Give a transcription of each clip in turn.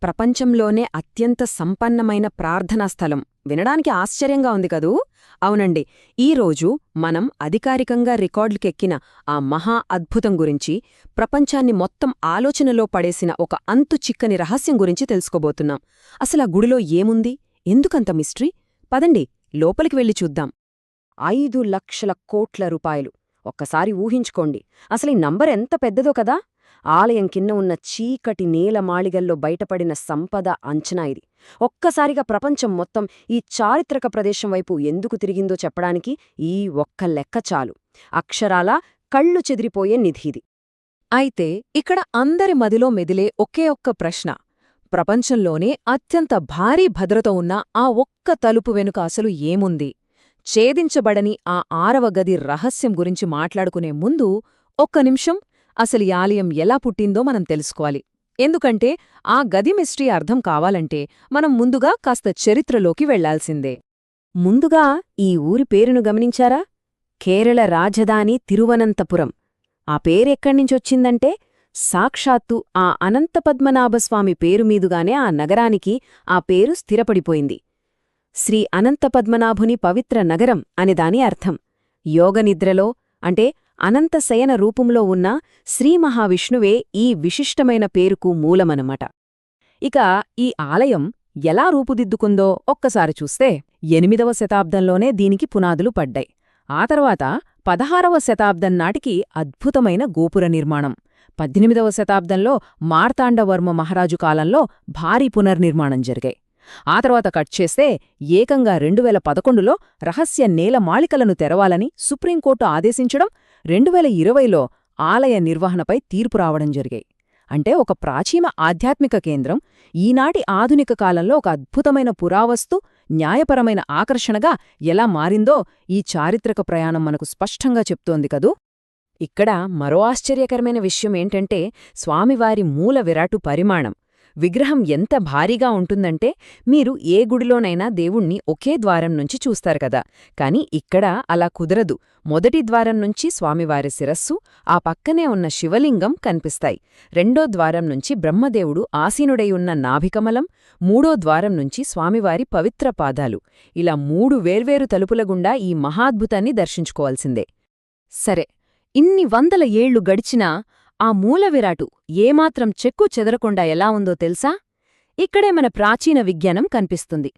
ప్రపంచంలోనే అత్యంత సంపన్నమైన ప్రార్థనా స్థలం వినడానికి ఆశ్చర్యంగా ఉంది కదూ. అవునండి, ఈరోజు మనం అధికారికంగా రికార్డులకెక్కిన ఆ మహా అద్భుతం గురించి, ప్రపంచాన్ని మొత్తం ఆలోచనలో పడేసిన ఒక అంతు చిక్కని రహస్యం గురించి తెలుసుకోబోతున్నాం. అసలా గుడిలో ఏముంది, ఎందుకంత మిస్టరీ? పదండి, లోపలికి వెళ్ళి చూద్దాం. 5,00,000 కోట్ల రూపాయలు. ఒక్కసారి ఊహించుకోండి, అసలీ నంబర్ ఎంత పెద్దదో కదా. ఆలయం కింద ఉన్న చీకటి నేల మాళిగల్లో బయటపడిన సంపద అంచనా ఇది. ఒక్కసారిగా ప్రపంచం మొత్తం ఈ చారిత్రక ప్రదేశం వైపు ఎందుకు తిరిగిందో చెప్పడానికి ఈ ఒక్క లెక్క చాలు. అక్షరాలా కళ్ళు చెదిరిపోయే నిధిది. అయితే ఇక్కడ అందరి మదిలో మెదిలే ఒకే ఒక్క ప్రశ్న, ప్రపంచంలోనే అత్యంత భారీ భద్రత ఉన్న ఆ ఒక్క తలుపు వెనుక అసలు ఏముంది? ఛేదించబడని ఆ 6వ గది రహస్యం గురించి మాట్లాడుకునే ముందు ఒక్క నిమిషం అసలు ఈ ఆలయం ఎలా పుట్టిందో మనం తెలుసుకోవాలి. ఎందుకంటే ఆ గది మిస్టరీ అర్థం కావాలంటే మనం ముందుగా కాస్త చరిత్రలోకి వెళ్లాల్సిందే. ముందుగా ఈ ఊరి పేరును గమనించారా? కేరళ రాజధాని తిరువనంతపురం. ఆ పేరెక్కడ్నించొచ్చిందంటే సాక్షాత్తు ఆ అనంతపద్మనాభస్వామి పేరుమీదుగానే ఆ నగరానికి ఆ పేరు స్థిరపడిపోయింది. శ్రీ అనంతపద్మనాభుని పవిత్ర నగరం అని దాని అర్థం. యోగనిద్రలో అంటే అనంతశయన రూపంలో ఉన్న శ్రీమహావిష్ణువే ఈ విశిష్టమైన పేరుకు మూలమనమాట. ఇక ఈ ఆలయం ఎలా రూపుదిద్దుకుందో ఒక్కసారి చూస్తే 8వ శతాబ్దంలోనే దీనికి పునాదులు పడ్డాయి. ఆ తర్వాత 16వ శతాబ్దం నాటికి అద్భుతమైన గోపుర నిర్మాణం, 18వ శతాబ్దంలో మార్తాండవర్మ మహారాజు కాలంలో భారీ పునర్నిర్మాణం జరిగాయి. ఆ తర్వాత కట్ చేస్తే ఏకంగా 2011లో రహస్య నేల మాళికలను తెరవాలని సుప్రీంకోర్టు ఆదేశించడం, 2020లో ఆలయ నిర్వహణపై తీర్పు రావడం జరిగాయి. అంటే ఒక ప్రాచీన ఆధ్యాత్మిక కేంద్రం ఈనాటి ఆధునిక కాలంలో ఒక అద్భుతమైన పురావస్తు, న్యాయపరమైన ఆకర్షణగా ఎలా మారిందో ఈ చారిత్రక ప్రయాణం మనకు స్పష్టంగా చెప్తోంది కదూ. ఇక్కడ మరో ఆశ్చర్యకరమైన విషయమేంటంటే స్వామివారి మూల విరాటు పరిమాణం. విగ్రహం ఎంత భారీగా ఉంటుందంటే మీరు ఏ గుడిలోనైనా దేవుణ్ణి ఒకే ద్వారం నుంచి చూస్తారు కదా, కాని ఇక్కడ అలా కుదరదు. మొదటి ద్వారం నుంచి స్వామివారి శిరస్సు, ఆ పక్కనే ఉన్న శివలింగం కనిపిస్తాయి. రెండో ద్వారం నుంచి బ్రహ్మదేవుడు ఆసీనుడై ఉన్న నాభికమలం, మూడో ద్వారం నుంచి స్వామివారి పవిత్ర పాదాలు. ఇలా 3 వేర్వేరు తలుపుల గుండా ఈ మహాద్భుతాన్ని దర్శించుకోవాల్సిందే. సరే, ఇన్ని వందల ఏళ్లు గడిచినా ఆ మూలవిరాటు ఏమాత్రం చెక్కు చెదరకుండా ఎలా ఉందో తెలుసా? ఇక్కడే మన ప్రాచీన విజ్ఞానం కనిపిస్తుంది.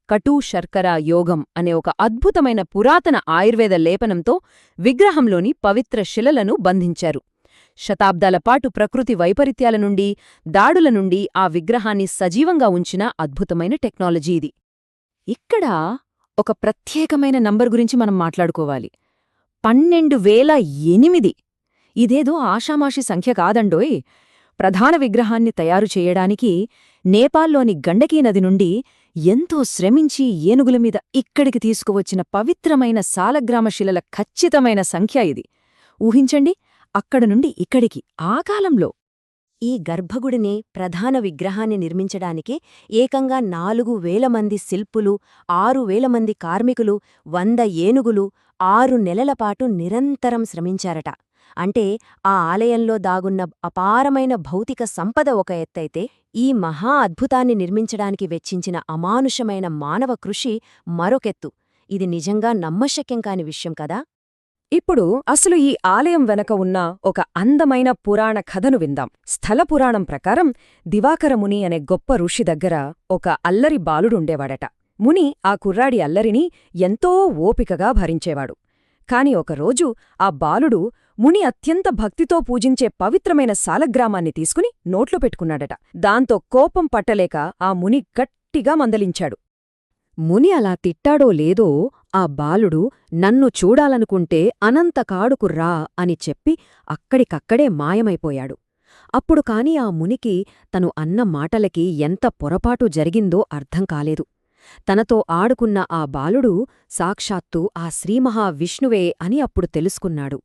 కటూ శర్కర యోగం అనే ఒక అద్భుతమైన పురాతన ఆయుర్వేద లేపనంతో విగ్రహంలోని పవిత్ర శిలలను బంధించారు. శతాబ్దాల పాటు ప్రకృతి వైపరీత్యాల నుండి, దాడుల నుండి ఆ విగ్రహాన్ని సజీవంగా ఉంచిన అద్భుతమైన టెక్నాలజీ ఇది. ఇక్కడ ఒక ప్రత్యేకమైన నంబర్ గురించి మనం మాట్లాడుకోవాలి. 12,008. ఇదేదో ఆషామాషి సంఖ్య కాదండోయ్. ప్రధాన విగ్రహాన్ని తయారు చేయడానికి నేపాల్లోని గండకీ నది నుండి ఎంతో శ్రమించి ఏనుగుల మీద ఇక్కడికి తీసుకువచ్చిన పవిత్రమైన సాలగ్రామ శిలల ఖచ్చితమైన సంఖ్య ఇది. ఊహించండి, అక్కడ నుండి ఇక్కడికి ఆ కాలంలో. ఈ గర్భగుడిని, ప్రధాన విగ్రహాన్ని నిర్మించడానికి ఏకంగా 4,000 మంది శిల్పులు, 6,000 మంది కార్మికులు, 100 ఏనుగులు 6 నెలలపాటు నిరంతరం శ్రమించారట. అంటే ఆ ఆలయంలో దాగున్న అపారమైన భౌతిక సంపద ఒక ఎత్తైతే, ఈ మహా అద్భుతాన్ని నిర్మించడానికి వెచ్చించిన అమానుషమైన మానవ కృషి మరొకెత్తు. ఇది నిజంగా నమ్మశక్యం కాని విషయం కదా. ఇప్పుడు అసలు ఈ ఆలయం వెనక ఉన్న ఒక అందమైన పురాణ కథను విందాం. స్థల పురాణం ప్రకారం దివాకరముని అనే గొప్ప ఋషి దగ్గర ఒక అల్లరి బాలుడుండేవాడట. ముని ఆ కుర్రాడి అల్లరిని ఎంతో ఓపికగా భరించేవాడు. కాని ఒకరోజు ఆ బాలుడు ముని అత్యంత భక్తితో పూజించే పవిత్రమైన సాలగ్రామాన్ని తీసుకుని నోట్లో పెట్టుకున్నాడట. దాంతో కోపం పట్టలేక ఆ ముని గట్టిగా మందలించాడు. ముని అలా తిట్టాడో లేదో ఆ బాలుడు నన్ను చూడాలనుకుంటే అనంతకాడుకు రా అని చెప్పి అక్కడికక్కడే మాయమైపోయాడు. అప్పుడు కాని ఆ మునికి తను అన్న మాటలకి ఎంత పొరపాటు జరిగిందో అర్థం కాలేదు. తనతో ఆడుకున్న ఆ బాలుడు సాక్షాత్తు ఆ శ్రీమహావిష్ణువే అని అప్పుడు తెలుసుకున్నాడు.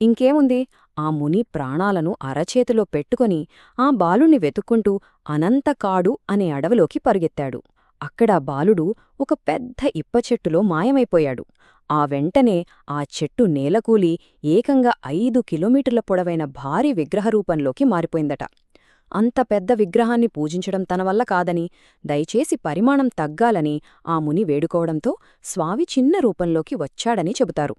ఇంకేముంది, ఆ ముని ప్రాణాలను అరచేతిలో పెట్టుకొని ఆ బాలుణ్ణి వెతుక్కుంటూ అనంతకాడు అనే అడవిలోకి పరుగెత్తాడు. అక్కడ బాలుడు ఒక పెద్ద ఇప్పచెట్టులో మాయమైపోయాడు. ఆ వెంటనే ఆ చెట్టు నేలకూలి ఏకంగా 5 కిలోమీటర్ల పొడవైన భారీ విగ్రహరూపంలోకి మారిపోయిందట. అంత పెద్ద విగ్రహాన్ని పూజించడం తన వల్ల కాదని, దయచేసి పరిమాణం తగ్గాలని ఆ ముని వేడుకోవడంతో స్వామి చిన్న రూపంలోకి వచ్చాడని చెబుతారు.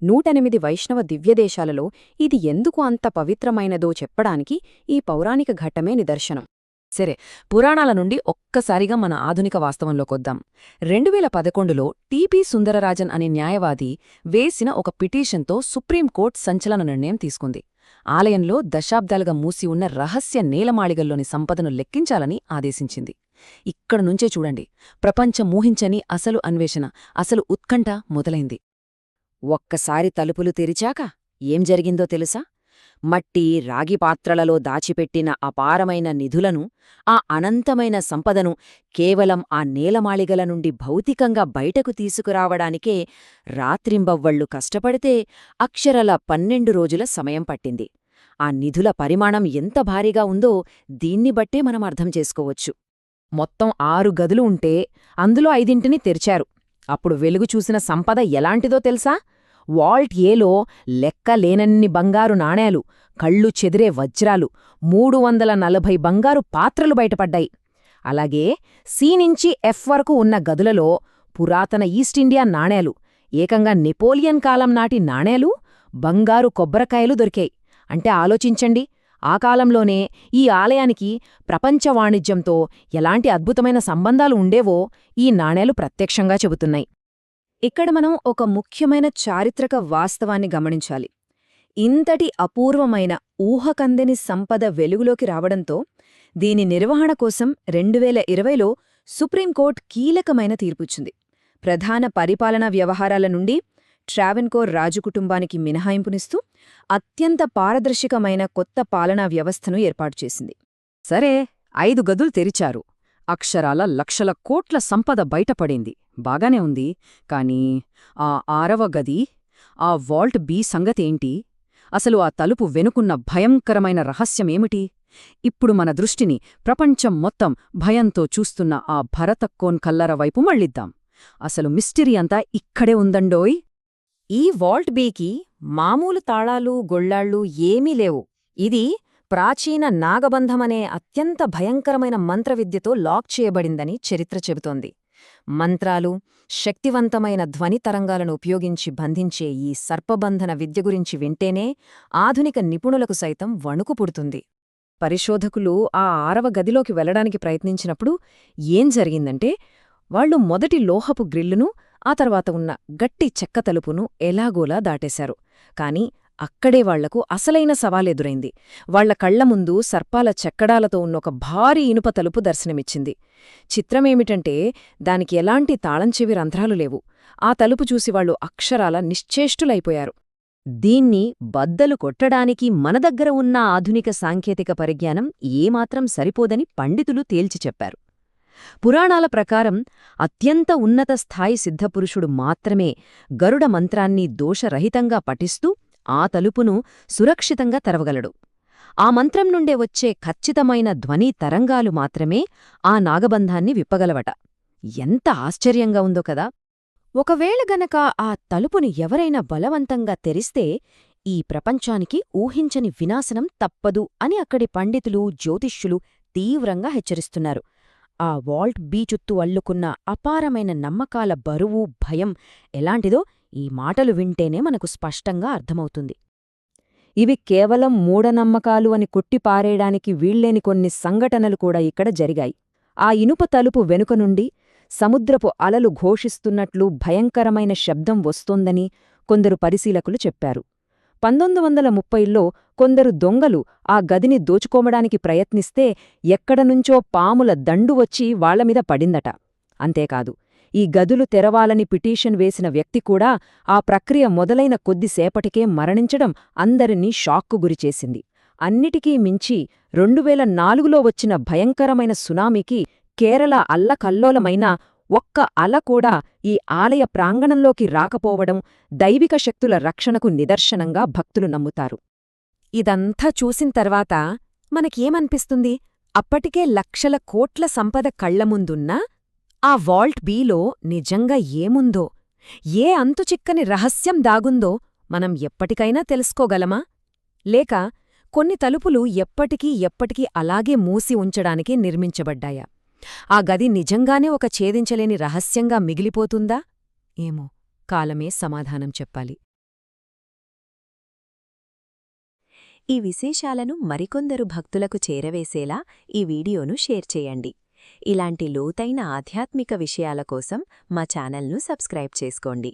108 వైష్ణవ దివ్యదేశాలలో ఇది ఎందుకు అంత పవిత్రమైనదో చెప్పడానికి ఈ పౌరాణిక ఘట్టమే నిదర్శనం. సరే, పురాణాల నుండి ఒక్కసారిగా మన ఆధునిక వాస్తవంలోకొద్దాం. 2011లో టీపీ సుందరరాజన్ అనే న్యాయవాది వేసిన ఒక పిటీషన్తో సుప్రీంకోర్టు సంచలన నిర్ణయం తీసుకుంది. ఆలయంలో దశాబ్దాలుగా మూసి ఉన్న రహస్య నేలమాళిగల్లోని సంపదను లెక్కించాలని ఆదేశించింది. ఇక్కడ నుంచే చూడండి, ప్రపంచం ఊహించని అసలు అన్వేషణ, అసలు ఉత్కంఠ మొదలైంది. ఒక్కసారి తలుపులు తెరిచాక ఏం జరిగిందో తెలుసా? మట్టి, రాగి పాత్రలలో దాచిపెట్టిన అపారమైన నిధులను, ఆ అనంతమైన సంపదను కేవలం ఆ నేలమాళిగల నుండి భౌతికంగా బయటకు తీసుకురావడానికే రాత్రింబవ్వళ్లు కష్టపడితే అక్షరాల 12 రోజుల సమయం పట్టింది. ఆ నిధుల పరిమాణం ఎంత భారీగా ఉందో దీన్ని బట్టే మనం అర్థం చేసుకోవచ్చు. మొత్తం 6 గదులు ఉంటే అందులో 5 తెరిచారు. అప్పుడు వెలుగు చూసిన సంపద ఎలాంటిదో తెలుసా? వాల్ట్ ఏలో లెక్కలేనన్ని బంగారు నాణేలు, కళ్ళు చెదిరే వజ్రాలు, 340 బంగారు పాత్రలు బయటపడ్డాయి. అలాగే సి నుంచి ఎఫ్ వరకు ఉన్న గదులలో పురాతన ఈస్టిండియా నాణేలు, ఏకంగా నెపోలియన్ కాలం నాటి నాణేలు, బంగారు కొబ్బరికాయలు దొరికాయి. అంటే ఆలోచించండి, ఆ కాలంలోనే ఈ ఆలయానికి ప్రపంచ వాణిజ్యంతో ఎలాంటి అద్భుతమైన సంబంధాలు ఉండేవో ఈ నాణేలు ప్రత్యక్షంగా చెబుతున్నాయి. ఇక్కడ మనం ఒక ముఖ్యమైన చారిత్రక వాస్తవాన్ని గమనించాలి. ఇంతటి అపూర్వమైన ఊహకందని సంపద వెలుగులోకి రావడంతో దీని నిర్వహణ కోసం 2020లో సుప్రీంకోర్టు కీలకమైన తీర్పుచ్చింది. ప్రధాన పరిపాలనా వ్యవహారాల నుండి ట్రావెన్కోర్ రాజుకుటుంబానికి మినహాయింపునిస్తూ అత్యంత పారదర్శకమైన కొత్త పాలనా వ్యవస్థను ఏర్పాటు చేసింది. సరే, 5 గదులు తెరిచారు. అక్షరాల లక్షల కోట్ల సంపద బయటపడింది. బాగానే ఉంది. కానీ ఆ 6వ గది, ఆ వాల్ట్ బి సంగతేంటి? అసలు ఆ తలుపు వెనుకున్న భయంకరమైన రహస్యమేమిటి? ఇప్పుడు మన దృష్టిని ప్రపంచం మొత్తం భయంతో చూస్తున్న ఆ భరతక్కోన్ కల్లర వైపు మళ్ళిద్దాం. అసలు మిస్టరీ అంతా ఇక్కడే ఉందండోయ్. ఈ వాల్ట్ బీకి మామూలు తాళాలు, గొళ్ళాళ్ళు ఏమీ లేవు. ఇది ప్రాచీన నాగబంధమనే అత్యంత భయంకరమైన మంత్రవిద్యతో లాక్ చేయబడిందని చరిత్ర చెబుతోంది. మంత్రాలు, శక్తివంతమైన ధ్వని తరంగాలను ఉపయోగించి బంధించే ఈ సర్పబంధన విద్య గురించి వింటేనే ఆధునిక నిపుణులకు సైతం వణుకు పుడుతుంది. పరిశోధకులు ఆ 6వ గదిలోకి వెళ్లడానికి ప్రయత్నించినప్పుడు ఏం జరిగిందంటే, వాళ్లు మొదటి లోహపు గ్రిల్లును, ఆ తర్వాత ఉన్న గట్టి చెక్క తలుపును ఎలాగోలా దాటేశారు. కాని అక్కడే వాళ్లకు అసలైన సవాలెదురైంది. వాళ్ల కళ్ల ముందు సర్పాల చెక్కడాలతో ఉన్నొక భారీ ఇనుప తలుపు దర్శనమిచ్చింది. చిత్రమేమిటంటే దానికి ఎలాంటి తాళంచెవి రంధ్రాలు లేవు. ఆ తలుపు చూసి వాళ్లు అక్షరాల నిశ్చేష్టులైపోయారు. దీన్ని బద్దలు కొట్టడానికి మన దగ్గర ఉన్న ఆధునిక సాంకేతిక పరిజ్ఞానం ఏమాత్రం సరిపోదని పండితులు తేల్చి చెప్పారు. పురాణాల ప్రకారం అత్యంత ఉన్నత స్థాయి సిద్ధపురుషుడు మాత్రమే గరుడ మంత్రాన్ని దోషరహితంగా పఠిస్తూ ఆ తలుపును సురక్షితంగా తెరవగలడు. ఆ మంత్రం నుండే వచ్చే ఖచ్చితమైన ధ్వని తరంగాలు మాత్రమే ఆ నాగబంధాన్ని విప్పగలవట. ఎంత ఆశ్చర్యంగా ఉందో కదా! ఒకవేళ గనక ఆ తలుపుని ఎవరైనా బలవంతంగా తెరిస్తే ఈ ప్రపంచానికి ఊహించని వినాశనం తప్పదు అని అక్కడి పండితులు, జ్యోతిష్యులు తీవ్రంగా హెచ్చరిస్తున్నారు. ఆ వాల్ట్ బీ చుట్టూ అల్లుకున్న అపారమైన నమ్మకాల బరువు, భయం ఎలాంటిదో ఈ మాటలు వింటేనే మనకు స్పష్టంగా అర్థమవుతుంది. ఇవి కేవలం మూఢనమ్మకాలు అని కొట్టిపారేయడానికి వీల్లేని కొన్ని సంఘటనలు కూడా ఇక్కడ జరిగాయి. ఆ ఇనుప తలుపు వెనుక నుండి సముద్రపు అలలు ఘోషిస్తున్నట్లు భయంకరమైన శబ్దం వస్తోందని కొందరు పరిశీలకులు చెప్పారు. 1930లో కొందరు దొంగలు ఆ గదిని దోచుకోవడానికి ప్రయత్నిస్తే ఎక్కడనుంచో పాముల దండు వచ్చి వాళ్లమీద పడిందట. అంతేకాదు, ఈ గదులు తెరవాలని పిటీషన్ వేసిన వ్యక్తి కూడా ఆ ప్రక్రియ మొదలైన కొద్దిసేపటికే మరణించడం అందరినీ షాక్కు గురిచేసింది. అన్నిటికీ మించి 2004లో వచ్చిన భయంకరమైన సునామీకి కేరళ అల్లకల్లోలమైన ఒక్క అల కూడా ఈ ఆలయ ప్రాంగణంలోకి రాకపోవడం దైవిక శక్తుల రక్షణకు నిదర్శనంగా భక్తులు నమ్ముతారు. ఇదంతా చూసిన తర్వాత మనకేమనిపిస్తుంది? అప్పటికే లక్షల కోట్ల సంపద కళ్లముందున్నా ఆ వాల్ట్ బీలో నిజంగా ఏముందో, ఏ అంతుచిక్కని రహస్యం దాగుందో మనం ఎప్పటికైనా తెలుసుకోగలమా? లేక కొన్ని తలుపులు ఎప్పటికీ అలాగే మూసి ఉంచడానికి నిర్మించబడ్డాయా? ఆ గది నిజంగానే ఒక ఛేదించలేని రహస్యంగా మిగిలిపోతుందా? ఏమో, కాలమే సమాధానం చెప్పాలి. ఈ విశేషాలను మరికొందరు భక్తులకు చేరవేసేలా ఈ వీడియోను షేర్ చేయండి. ఇలాంటి లోతైన ఆధ్యాత్మిక విషయాల కోసం మా ఛానల్ను సబ్స్క్రైబ్ చేసుకోండి.